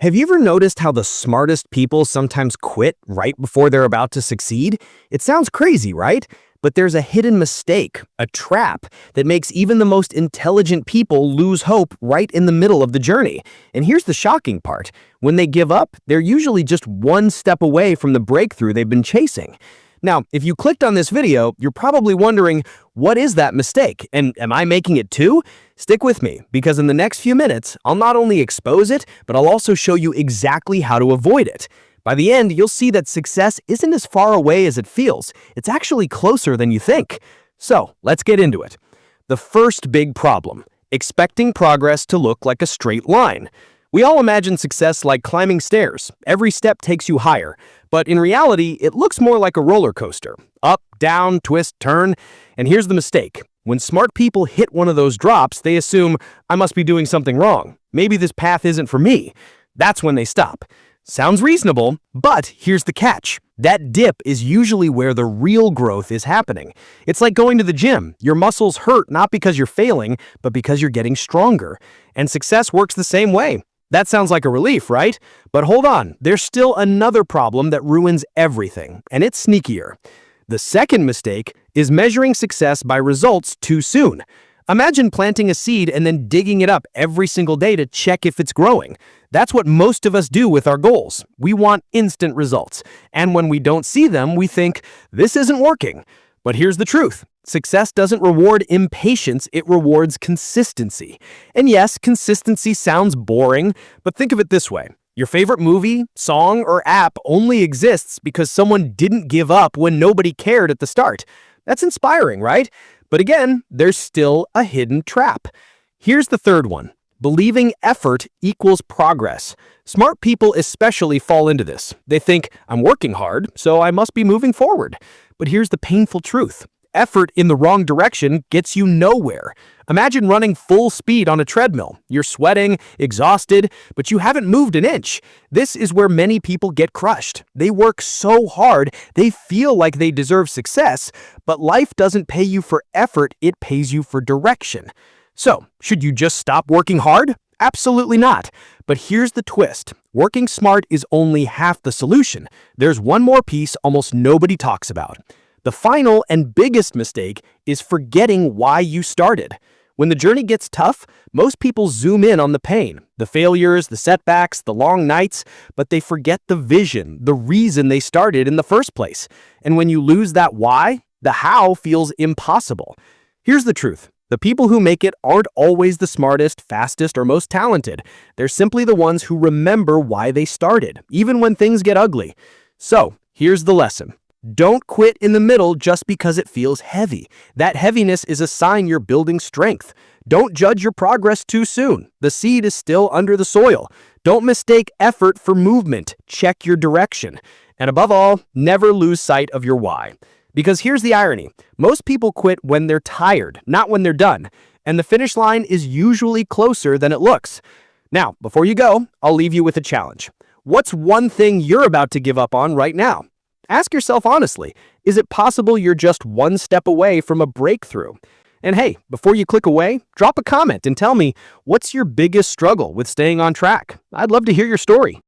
Have you ever noticed how the smartest people sometimes quit right before they're about to succeed? It sounds crazy, right? But there's a hidden mistake, a trap, that makes even the most intelligent people lose hope right in the middle of the journey. And here's the shocking part. When they give up, they're usually just one step away from the breakthrough they've been chasing. Now, if you clicked on this video, you're probably wondering, what is that mistake? And am I making it too? Stick with me, because in the next few minutes, I'll not only expose it, but I'll also show you exactly how to avoid it. By the end, you'll see that success isn't as far away as it feels. It's actually closer than you think. So, let's get into it. The first big problem: expecting progress to look like a straight line. We all imagine success like climbing stairs. Every step takes you higher. But in reality, it looks more like a roller coaster. Up, down, twist, turn. And here's the mistake. When smart people hit one of those drops, they assume, I must be doing something wrong. Maybe this path isn't for me. That's when they stop. Sounds reasonable, but here's the catch. That dip is usually where the real growth is happening. It's like going to the gym. Your muscles hurt not because you're failing, but because you're getting stronger. And success works the same way. That sounds like a relief, right? But hold on, there's still another problem that ruins everything, and it's sneakier. The second mistake is measuring success by results too soon. Imagine planting a seed and then digging it up every single day to check if it's growing. That's what most of us do with our goals. We want instant results. And when we don't see them, we think, this isn't working. But here's the truth. Success doesn't reward impatience, it rewards consistency. And yes, consistency sounds boring, but think of it this way. Your favorite movie, song, or app only exists because someone didn't give up when nobody cared at the start. That's inspiring, right? But again, there's still a hidden trap. Here's the third one. Believing effort equals progress. Smart people especially fall into this. They think, I'm working hard, so I must be moving forward. But here's the painful truth. Effort in the wrong direction gets you nowhere. Imagine running full speed on a treadmill. You're sweating, exhausted, but you haven't moved an inch. This is where many people get crushed. They work so hard, they feel like they deserve success, but life doesn't pay you for effort, it pays you for direction. So, should you just stop working hard? Absolutely not. But here's the twist. Working smart is only half the solution. There's one more piece almost nobody talks about. The final and biggest mistake is forgetting why you started. When the journey gets tough, most people zoom in on the pain, the failures, the setbacks, the long nights, but they forget the vision, the reason they started in the first place. And when you lose that why, the how feels impossible. Here's the truth. The people who make it aren't always the smartest, fastest, or most talented. They're simply the ones who remember why they started, even when things get ugly. So, here's the lesson. Don't quit in the middle just because it feels heavy. That heaviness is a sign you're building strength. Don't judge your progress too soon. The seed is still under the soil. Don't mistake effort for movement. Check your direction. And above all, never lose sight of your why. Because here's the irony. Most people quit when they're tired, not when they're done. And the finish line is usually closer than it looks. Now, before you go, I'll leave you with a challenge. What's one thing you're about to give up on right now? Ask yourself honestly, is it possible you're just one step away from a breakthrough? And hey, before you click away, drop a comment and tell me, what's your biggest struggle with staying on track? I'd love to hear your story.